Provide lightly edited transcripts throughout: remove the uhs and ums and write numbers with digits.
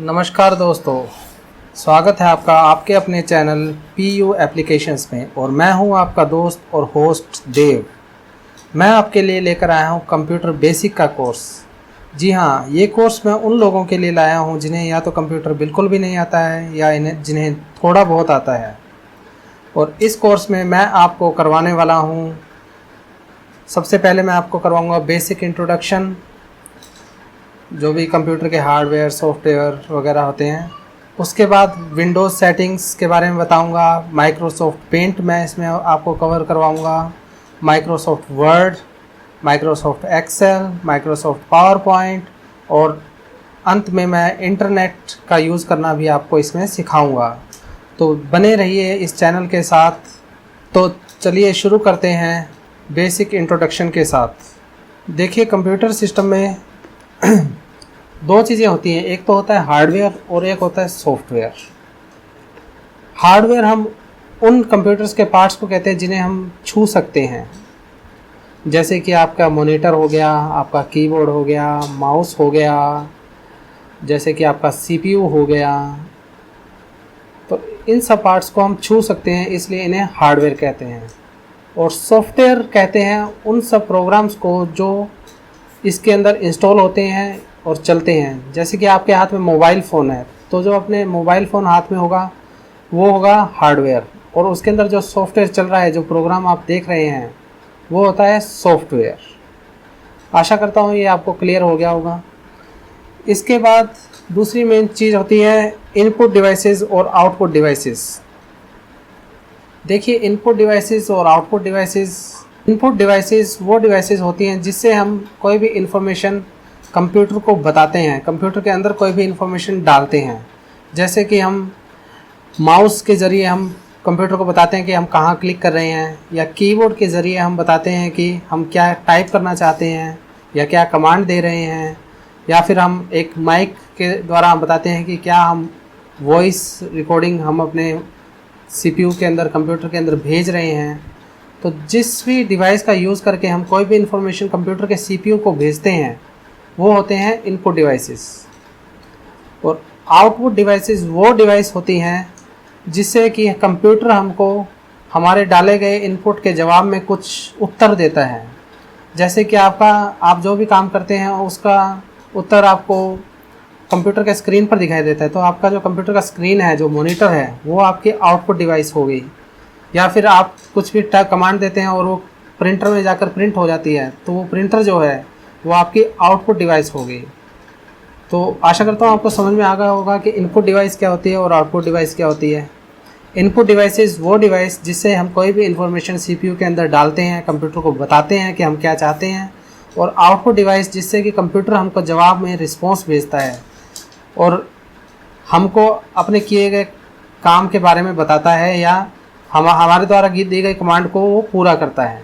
नमस्कार दोस्तों, स्वागत है आपका आपके अपने चैनल PU एप्लीकेशंस में। और मैं हूं आपका दोस्त और होस्ट देव। मैं आपके लिए लेकर आया हूं कंप्यूटर बेसिक का कोर्स। जी हाँ, ये कोर्स मैं उन लोगों के लिए लाया हूं जिन्हें या तो कंप्यूटर बिल्कुल भी नहीं आता है या जिन्हें थोड़ा बहुत आता है। और इस कोर्स में मैं आपको करवाने वाला हूँ, सबसे पहले मैं आपको करवाऊँगा बेसिक इंट्रोडक्शन, जो भी कंप्यूटर के हार्डवेयर सॉफ्टवेयर वगैरह होते हैं। उसके बाद विंडोज़ सेटिंग्स के बारे में बताऊंगा। माइक्रोसॉफ्ट पेंट मैं इसमें आपको कवर करवाऊंगा, Microsoft Word, Microsoft Excel, Microsoft PowerPoint, और अंत में मैं इंटरनेट का यूज़ करना भी आपको इसमें सिखाऊंगा। तो बने रहिए इस चैनल के साथ। तो चलिए शुरू करते हैं बेसिक इंट्रोडक्शन के साथ। देखिए, कंप्यूटर सिस्टम में दो चीज़ें होती हैं, एक तो होता है हार्डवेयर और एक होता है सॉफ्टवेयर। हार्डवेयर हम उन कंप्यूटर्स के पार्ट्स को कहते हैं जिन्हें हम छू सकते हैं, जैसे कि आपका मॉनिटर हो गया, आपका कीबोर्ड हो गया, माउस हो गया, जैसे कि आपका CPU हो गया। तो इन सब पार्ट्स को हम छू सकते हैं, इसलिए इन्हें हार्डवेयर कहते हैं। और सॉफ्टवेयर कहते हैं उन सब प्रोग्राम्स को जो इसके अंदर इंस्टॉल होते हैं और चलते हैं। जैसे कि आपके हाथ में मोबाइल फ़ोन है, तो जो अपने मोबाइल फ़ोन हाथ में होगा वो होगा हार्डवेयर, और उसके अंदर जो सॉफ्टवेयर चल रहा है, जो प्रोग्राम आप देख रहे हैं, वो होता है सॉफ्टवेयर। आशा करता हूँ ये आपको क्लियर हो गया होगा। इसके बाद दूसरी मेन चीज़ होती है इनपुट डिवाइसेस और आउटपुट डिवाइसेस। देखिए, इनपुट डिवाइसेस और आउटपुट डिवाइसेस, इनपुट डिवाइसेस वो डिवाइसेस होती हैं जिससे हम कोई भी इंफॉर्मेशन कंप्यूटर को बताते हैं, कंप्यूटर के अंदर कोई भी इंफॉर्मेशन डालते हैं। जैसे कि हम माउस के ज़रिए हम कंप्यूटर को बताते हैं कि हम कहाँ क्लिक कर रहे हैं, या कीबोर्ड के ज़रिए हम बताते हैं कि हम क्या टाइप करना चाहते हैं या क्या कमांड दे रहे हैं, या फिर हम एक माइक के द्वारा हम बताते हैं कि क्या हम वॉइस रिकॉर्डिंग हम अपने CPU के अंदर, कंप्यूटर के अंदर भेज रहे हैं। तो जिस भी डिवाइस का यूज़ करके हम कोई भी इंफॉर्मेशन कंप्यूटर के CPU को भेजते हैं, वो होते हैं इनपुट डिवाइसेस। और आउटपुट डिवाइसेस वो डिवाइस होती हैं जिससे कि कंप्यूटर हमको हमारे डाले गए इनपुट के जवाब में कुछ उत्तर देता है। जैसे कि आप जो भी काम करते हैं उसका उत्तर आपको कंप्यूटर के स्क्रीन पर दिखाई देता है। तो आपका जो कंप्यूटर का स्क्रीन है, जो मॉनिटर है, वो आपकी आउटपुट डिवाइस हो गई। या फिर आप कुछ भी टाइप कमांड देते हैं और वो प्रिंटर में जाकर प्रिंट हो जाती है, तो वो प्रिंटर जो है वो आपकी आउटपुट डिवाइस हो गई। तो आशा करता हूँ आपको समझ में आ गया होगा कि इनपुट डिवाइस क्या होती है और आउटपुट डिवाइस क्या होती है। इनपुट डिवाइसेस वो डिवाइस जिससे हम कोई भी इंफॉर्मेशन CPU के अंदर डालते हैं, कंप्यूटर को बताते हैं कि हम क्या चाहते हैं। और आउटपुट डिवाइस जिससे कि कंप्यूटर हमको जवाब में रिस्पॉन्स भेजता है और हमको अपने किए गए काम के बारे में बताता है, या हमारे द्वारा दी गई कमांड को वो पूरा करता है।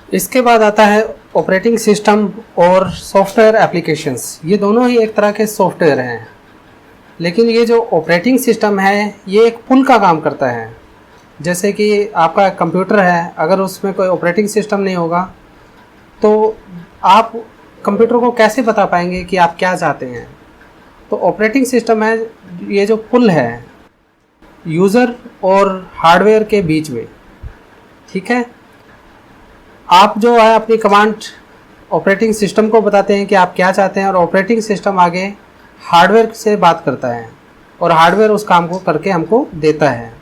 इसके बाद आता है ऑपरेटिंग सिस्टम और सॉफ्टवेयर एप्लीकेशंस। ये दोनों ही एक तरह के सॉफ्टवेयर हैं, लेकिन ये जो ऑपरेटिंग सिस्टम है ये एक पुल का काम करता है। जैसे कि आपका कंप्यूटर है, अगर उसमें कोई ऑपरेटिंग सिस्टम नहीं होगा तो आप कंप्यूटर को कैसे बता पाएंगे कि आप क्या चाहते हैं। तो ऑपरेटिंग सिस्टम है ये जो पुल है यूज़र और हार्डवेयर के बीच में, ठीक है। आप जो है अपनी कमांड ऑपरेटिंग सिस्टम को बताते हैं कि आप क्या चाहते हैं, और ऑपरेटिंग सिस्टम आगे हार्डवेयर से बात करता है और हार्डवेयर उस काम को करके हमको देता है।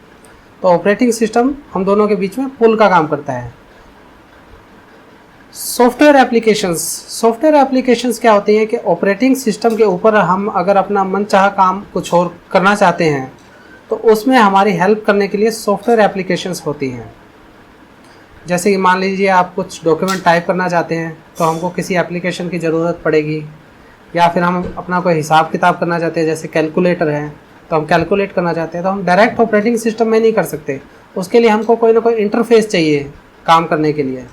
तो ऑपरेटिंग सिस्टम हम दोनों के बीच में पुल का काम करता है। सॉफ्टवेयर एप्लीकेशंस क्या होती हैं कि ऑपरेटिंग सिस्टम के ऊपर हम अगर अपना मनचाहा काम कुछ और करना चाहते हैं तो उसमें हमारी हेल्प करने के लिए सॉफ्टवेयर एप्लीकेशंस होती हैं। जैसे कि मान लीजिए आप कुछ डॉक्यूमेंट टाइप करना चाहते हैं तो हमको किसी एप्लीकेशन की ज़रूरत पड़ेगी, या फिर हम अपना कोई हिसाब किताब करना चाहते हैं, जैसे कैलकुलेटर है, तो हम कैलकुलेट करना चाहते हैं तो हम डायरेक्ट ऑपरेटिंग सिस्टम में नहीं कर सकते। उसके लिए हमको कोई ना कोई इंटरफेस चाहिए काम करने के लिए।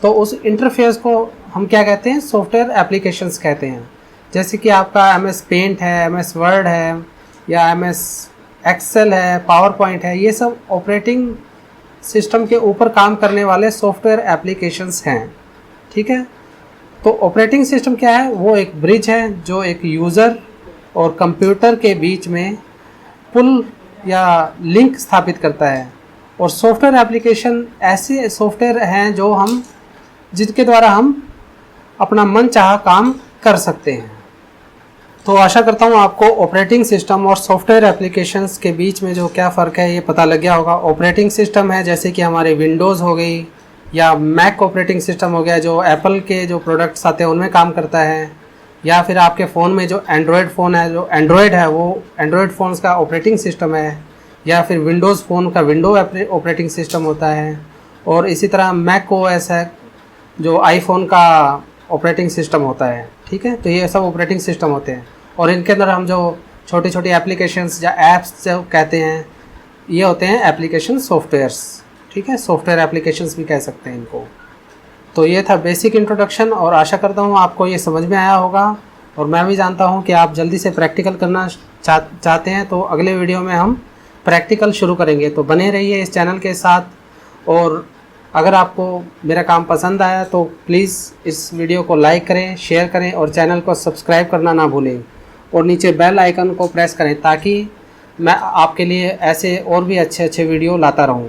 तो उस इंटरफेस को हम क्या कहते हैं, सॉफ्टवेयर एप्लीकेशंस कहते हैं। जैसे कि आपका MS पेंट है, MS वर्ड है, या MS एक्सेल है, पावर पॉइंट है, ये सब ऑपरेटिंग सिस्टम के ऊपर काम करने वाले सॉफ्टवेयर एप्लीकेशंस हैं, ठीक है। तो ऑपरेटिंग सिस्टम क्या है, वो एक ब्रिज है जो एक यूज़र और कंप्यूटर के बीच में पुल या लिंक स्थापित करता है। और सॉफ्टवेयर एप्लीकेशन ऐसे सॉफ्टवेयर हैं जो हम जिनके द्वारा हम अपना मनचाहा काम कर सकते हैं। तो आशा करता हूँ आपको ऑपरेटिंग सिस्टम और सॉफ्टवेयर एप्लीकेशंस के बीच में जो क्या फ़र्क है ये पता लग गया होगा। ऑपरेटिंग सिस्टम है जैसे कि हमारे विंडोज़ हो गई या मैक ऑपरेटिंग सिस्टम हो गया जो एप्पल के जो प्रोडक्ट्स आते हैं उनमें काम करता है, या फिर आपके फ़ोन में जो एंड्रॉयड फ़ोन है जो एंड्रॉयड है वो एंड्रॉयड फ़ोन्स का ऑपरेटिंग सिस्टम है, या फिर विंडोज़ फ़ोन का विंडो ऑपरेटिंग सिस्टम होता है। और इसी तरह मैक ओएस है जो आईफोन का ऑपरेटिंग सिस्टम होता है। ठीक है, तो ये सब ऑपरेटिंग सिस्टम होते हैं और इनके अंदर हम जो छोटी छोटी एप्लीकेशंस या ऐप्स जो कहते हैं ये होते हैं एप्लीकेशन सॉफ्टवेयर्स। ठीक है, सॉफ्टवेयर एप्लीकेशंस भी कह सकते हैं इनको। तो ये था बेसिक इंट्रोडक्शन और आशा करता हूँ आपको ये समझ में आया होगा। और मैं भी जानता हूँ कि आप जल्दी से प्रैक्टिकल करना चाहते हैं, तो अगले वीडियो में हम प्रैक्टिकल शुरू करेंगे। तो बने रहिए इस चैनल के साथ और अगर आपको मेरा काम पसंद आया तो प्लीज़ इस वीडियो को लाइक करें, शेयर करें और चैनल को सब्सक्राइब करना ना भूलें और नीचे बेल आइकन को प्रेस करें ताकि मैं आपके लिए ऐसे और भी अच्छे अच्छे वीडियो लाता रहूं।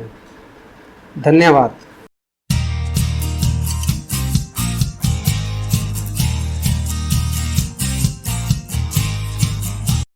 धन्यवाद।